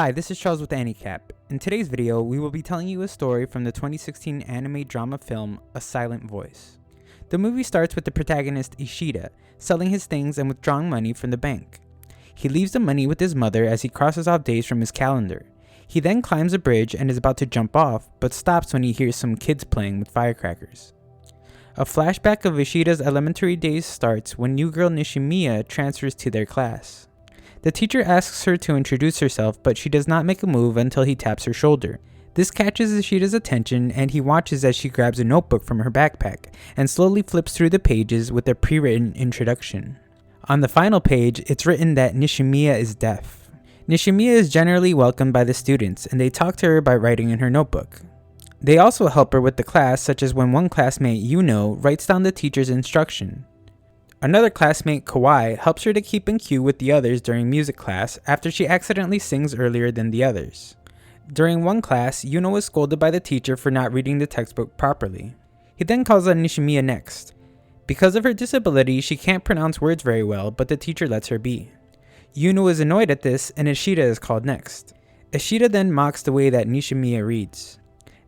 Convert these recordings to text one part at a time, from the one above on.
Hi, this is Charles with AniCap. In today's video, we will be telling you a story from the 2016 anime drama film, A Silent Voice. The movie starts with the protagonist Ishida selling his things and withdrawing money from the bank. He leaves the money with his mother as he crosses off days from his calendar. He then climbs a bridge and is about to jump off, but stops when he hears some kids playing with firecrackers. A flashback of Ishida's elementary days starts when new girl Nishimiya transfers to their class. The teacher asks her to introduce herself, but she does not make a move until he taps her shoulder. This catches Ishida's attention, and he watches as she grabs a notebook from her backpack and slowly flips through the pages with a pre-written introduction. On the final page, it's written that Nishimiya is deaf. Nishimiya is generally welcomed by the students, and they talk to her by writing in her notebook. They also help her with the class, such as when one classmate, Yuno, writes down the teacher's instruction. Another classmate, Kawai, helps her to keep in cue with the others during music class after she accidentally sings earlier than the others. During one class, Yuno is scolded by the teacher for not reading the textbook properly. He then calls on Nishimiya next. Because of her disability, she can't pronounce words very well, but the teacher lets her be. Yuno is annoyed at this, and Ishida is called next. Ishida then mocks the way that Nishimiya reads.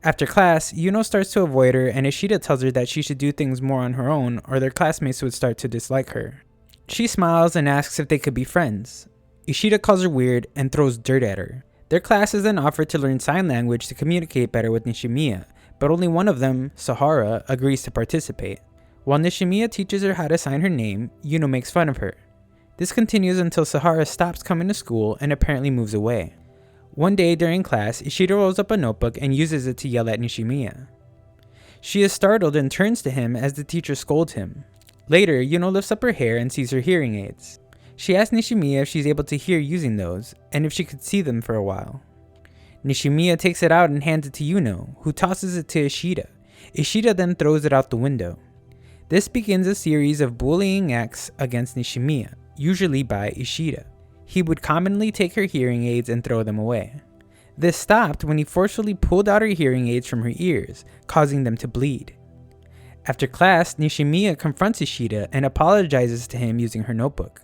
After class, Yuno starts to avoid her, and Ishida tells her that she should do things more on her own or their classmates would start to dislike her. She smiles and asks if they could be friends. Ishida calls her weird and throws dirt at her. Their class is then offered to learn sign language to communicate better with Nishimiya, but only one of them, Sahara, agrees to participate. While Nishimiya teaches her how to sign her name, Yuno makes fun of her. This continues until Sahara stops coming to school and apparently moves away. One day during class, Ishida rolls up a notebook and uses it to yell at Nishimiya. She is startled and turns to him as the teacher scolds him. Later, Yuno lifts up her hair and sees her hearing aids. She asks Nishimiya if she's able to hear using those, and if she could see them for a while. Nishimiya takes it out and hands it to Yuno, who tosses it to Ishida. Ishida then throws it out the window. This begins a series of bullying acts against Nishimiya, usually by Ishida. He would commonly take her hearing aids and throw them away. This stopped when he forcefully pulled out her hearing aids from her ears, causing them to bleed. After class, Nishimiya confronts Ishida and apologizes to him using her notebook.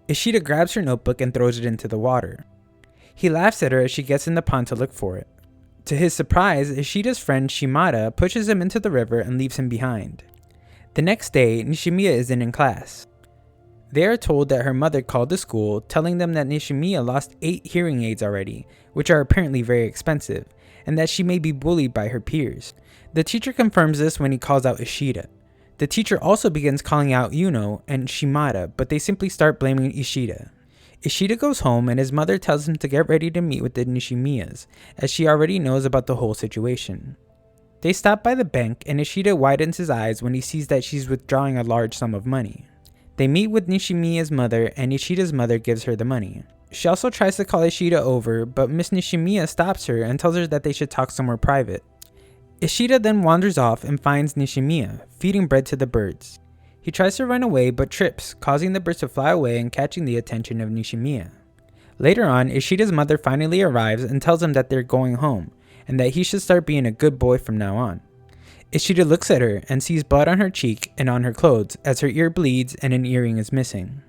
Ishida grabs her notebook and throws it into the water. He laughs at her as she gets in the pond to look for it. To his surprise, Ishida's friend Shimada pushes him into the river and leaves him behind. The next day, Nishimiya isn't in class. They are told that her mother called the school, telling them that Nishimiya lost 8 hearing aids already, which are apparently very expensive, and that she may be bullied by her peers. The teacher confirms this when he calls out Ishida. The teacher also begins calling out Yuno and Shimada, but they simply start blaming Ishida. Ishida goes home and his mother tells him to get ready to meet with the Nishimiyas, as she already knows about the whole situation. They stop by the bank and Ishida widens his eyes when he sees that she's withdrawing a large sum of money. They meet with Nishimiya's mother, and Ishida's mother gives her the money. She also tries to call Ishida over, but Miss Nishimiya stops her and tells her that they should talk somewhere private. Ishida then wanders off and finds Nishimiya, feeding bread to the birds. He tries to run away but trips, causing the birds to fly away and catching the attention of Nishimiya. Later on, Ishida's mother finally arrives and tells him that they're going home, and that he should start being a good boy from now on. Ishida looks at her and sees blood on her cheek and on her clothes as her ear bleeds and an earring is missing.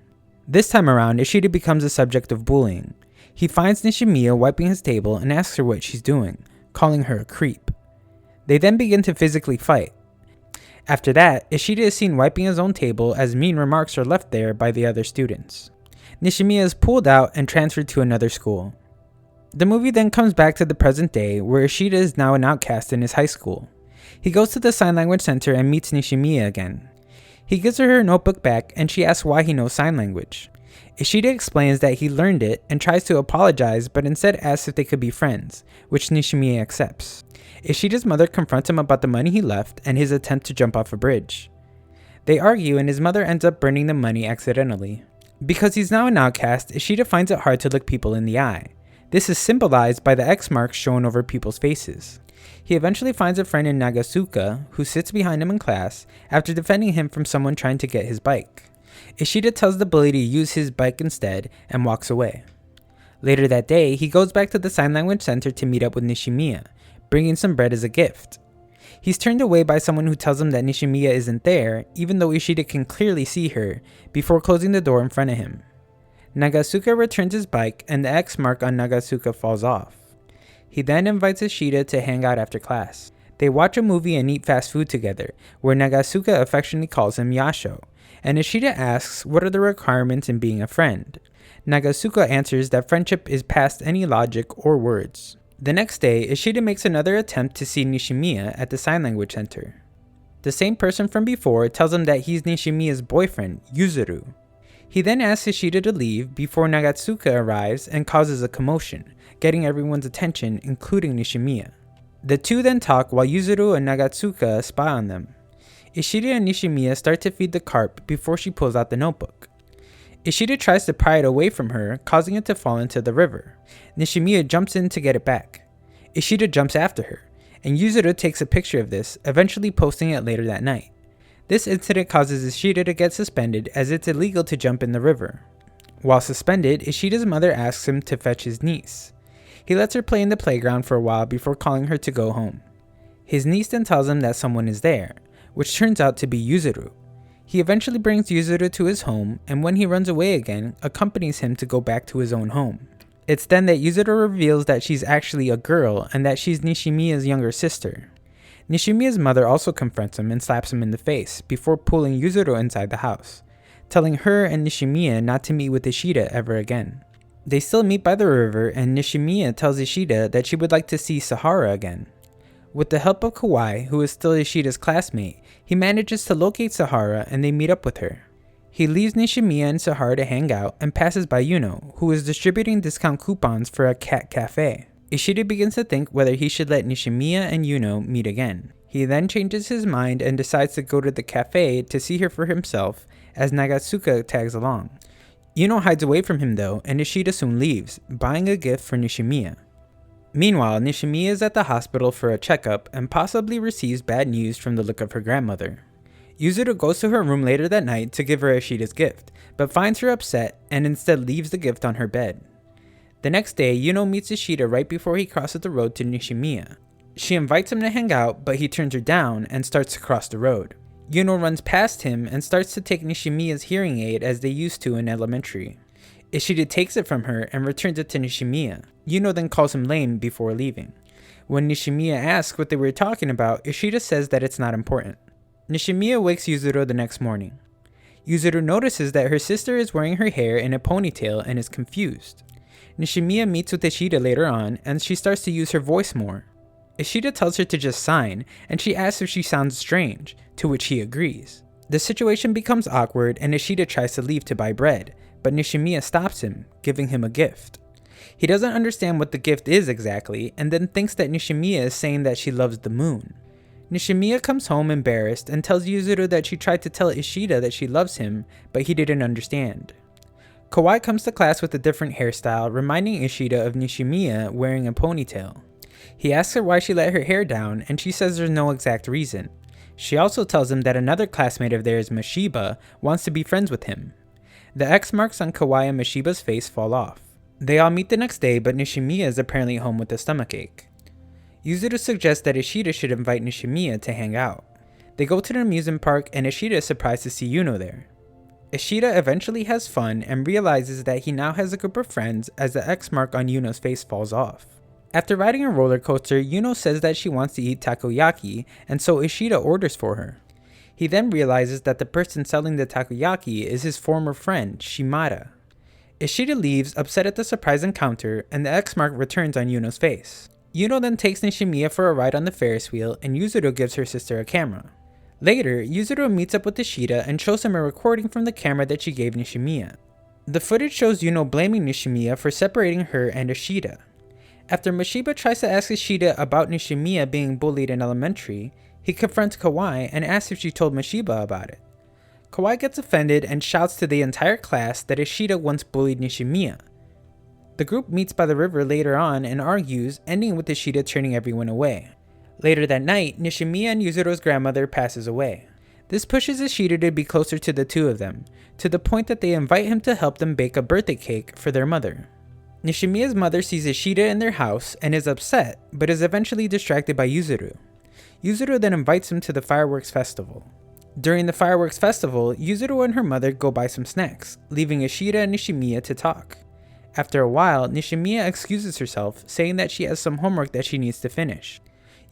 This time around, Ishida becomes the subject of bullying. He finds Nishimiya wiping his table and asks her what she's doing, calling her a creep. They then begin to physically fight. After that, Ishida is seen wiping his own table as mean remarks are left there by the other students. Nishimiya is pulled out and transferred to another school. The movie then comes back to the present day, where Ishida is now an outcast in his high school. He goes to the sign language center and meets Nishimiya again. He gives her notebook back and she asks why he knows sign language. Ishida explains that he learned it and tries to apologize, but instead asks if they could be friends, which Nishimiya accepts. Ishida's mother confronts him about the money he left and his attempt to jump off a bridge. They argue and his mother ends up burning the money accidentally. Because he's now an outcast, Ishida finds it hard to look people in the eye. This is symbolized by the X marks shown over people's faces. He eventually finds a friend in Nagasuka, who sits behind him in class after defending him from someone trying to get his bike. Ishida tells the bully to use his bike instead and walks away. Later that day, he goes back to the sign language center to meet up with Nishimiya, bringing some bread as a gift. He's turned away by someone who tells him that Nishimiya isn't there, even though Ishida can clearly see her, before closing the door in front of him. Nagasuka returns his bike and the X mark on Nagasuka falls off. He then invites Ishida to hang out after class. They watch a movie and eat fast food together, where Nagasuka affectionately calls him Yasho, and Ishida asks what are the requirements in being a friend. Nagasuka answers that friendship is past any logic or words. The next day, Ishida makes another attempt to see Nishimiya at the sign language center. The same person from before tells him that he's Nishimiya's boyfriend, Yuzuru. He then asks Ishida to leave before Nagasuka arrives and causes a commotion, getting everyone's attention, including Nishimiya. The two then talk while Yuzuru and Nagasuka spy on them. Ishida and Nishimiya start to feed the carp before she pulls out the notebook. Ishida tries to pry it away from her, causing it to fall into the river. Nishimiya jumps in to get it back. Ishida jumps after her, and Yuzuru takes a picture of this, eventually posting it later that night. This incident causes Ishida to get suspended as it's illegal to jump in the river. While suspended, Ishida's mother asks him to fetch his niece. He lets her play in the playground for a while before calling her to go home. His niece then tells him that someone is there, which turns out to be Yuzuru. He eventually brings Yuzuru to his home, and when he runs away again, accompanies him to go back to his own home. It's then that Yuzuru reveals that she's actually a girl and that she's Nishimiya's younger sister. Nishimiya's mother also confronts him and slaps him in the face before pulling Yuzuru inside the house, telling her and Nishimiya not to meet with Ishida ever again. They still meet by the river, and Nishimiya tells Ishida that she would like to see Sahara again. With the help of Kawai, who is still Ishida's classmate, he manages to locate Sahara and they meet up with her. He leaves Nishimiya and Sahara to hang out and passes by Yuno, who is distributing discount coupons for a cat cafe. Ishida begins to think whether he should let Nishimiya and Yuno meet again. He then changes his mind and decides to go to the cafe to see her for himself as Nagasuka tags along. Yuno hides away from him though, and Ishida soon leaves, buying a gift for Nishimiya. Meanwhile, Nishimiya is at the hospital for a checkup and possibly receives bad news from the look of her grandmother. Yuzuru goes to her room later that night to give her Ishida's gift, but finds her upset and instead leaves the gift on her bed. The next day, Yuno meets Ishida right before he crosses the road to Nishimiya. She invites him to hang out, but he turns her down and starts to cross the road. Yuno runs past him and starts to take Nishimiya's hearing aid as they used to in elementary. Ishida takes it from her and returns it to Nishimiya. Yuno then calls him lame before leaving. When Nishimiya asks what they were talking about, Ishida says that it's not important. Nishimiya wakes Yuzuru the next morning. Yuzuru notices that her sister is wearing her hair in a ponytail and is confused. Nishimiya meets with Ishida later on and she starts to use her voice more. Ishida tells her to just sign and she asks if she sounds strange, to which he agrees. The situation becomes awkward and Ishida tries to leave to buy bread, but Nishimiya stops him, giving him a gift. He doesn't understand what the gift is exactly and then thinks that Nishimiya is saying that she loves the moon. Nishimiya comes home embarrassed and tells Yuzuru that she tried to tell Ishida that she loves him, but he didn't understand. Kawai comes to class with a different hairstyle, reminding Ishida of Nishimiya wearing a ponytail. He asks her why she let her hair down, and she says there's no exact reason. She also tells him that another classmate of theirs, Mashiba, wants to be friends with him. The X marks on Kawai and Mashiba's face fall off. They all meet the next day, but Nishimiya is apparently home with a stomachache. Yuzuru suggests that Ishida should invite Nishimiya to hang out. They go to the amusement park and Ishida is surprised to see Yuno there. Ishida eventually has fun and realizes that he now has a group of friends as the X mark on Yuno's face falls off. After riding a roller coaster, Yuno says that she wants to eat takoyaki, and so Ishida orders for her. He then realizes that the person selling the takoyaki is his former friend, Shimada. Ishida leaves, upset at the surprise encounter, and the X mark returns on Yuno's face. Yuno then takes Nishimiya for a ride on the Ferris wheel, and Yuzuru gives her sister a camera. Later, Yuzuru meets up with Ishida and shows him a recording from the camera that she gave Nishimiya. The footage shows Yuno blaming Nishimiya for separating her and Ishida. After Mashiba tries to ask Ishida about Nishimiya being bullied in elementary, he confronts Kawai and asks if she told Mashiba about it. Kawai gets offended and shouts to the entire class that Ishida once bullied Nishimiya. The group meets by the river later on and argues, ending with Ishida turning everyone away. Later that night, Nishimiya and Yuzuru's grandmother passes away. This pushes Ishida to be closer to the two of them, to the point that they invite him to help them bake a birthday cake for their mother. Nishimiya's mother sees Ishida in their house and is upset, but is eventually distracted by Yuzuru. Yuzuru then invites him to the fireworks festival. During the fireworks festival, Yuzuru and her mother go buy some snacks, leaving Ishida and Nishimiya to talk. After a while, Nishimiya excuses herself, saying that she has some homework that she needs to finish.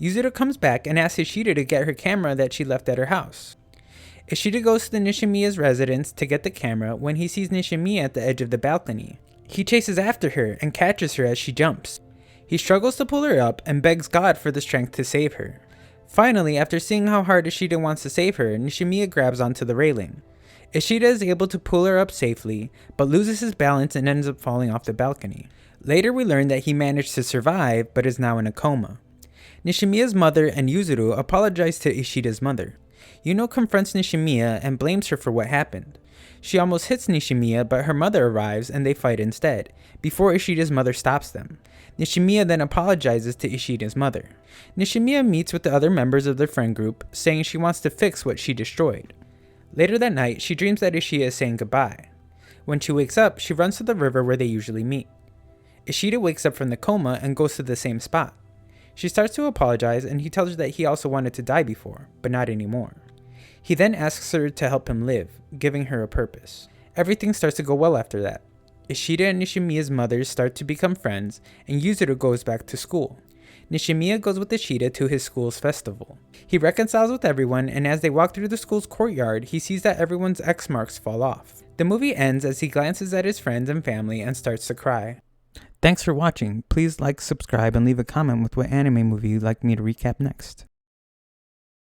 Yuzuru comes back and asks Ishida to get her camera that she left at her house. Ishida goes to Nishimiya's residence to get the camera when he sees Nishimiya at the edge of the balcony. He chases after her and catches her as she jumps. He struggles to pull her up and begs God for the strength to save her. Finally, after seeing how hard Ishida wants to save her, Nishimiya grabs onto the railing. Ishida is able to pull her up safely, but loses his balance and ends up falling off the balcony. Later we learn that he managed to survive, but is now in a coma. Nishimiya's mother and Yuzuru apologize to Ishida's mother. Yuno confronts Nishimiya and blames her for what happened. She almost hits Nishimiya, but her mother arrives and they fight instead, before Ishida's mother stops them. Nishimiya then apologizes to Ishida's mother. Nishimiya meets with the other members of their friend group, saying she wants to fix what she destroyed. Later that night, she dreams that Ishida is saying goodbye. When she wakes up, she runs to the river where they usually meet. Ishida wakes up from the coma and goes to the same spot. She starts to apologize and he tells her that he also wanted to die before, but not anymore. He then asks her to help him live, giving her a purpose. Everything starts to go well after that. Ishida and Nishimiya's mothers start to become friends, and Yuzuru goes back to school. Nishimiya goes with Ishida to his school's festival. He reconciles with everyone, and as they walk through the school's courtyard, he sees that everyone's X marks fall off. The movie ends as he glances at his friends and family and starts to cry. Thanks for watching. Please like, subscribe, and leave a comment with what anime movie you'd like me to recap next.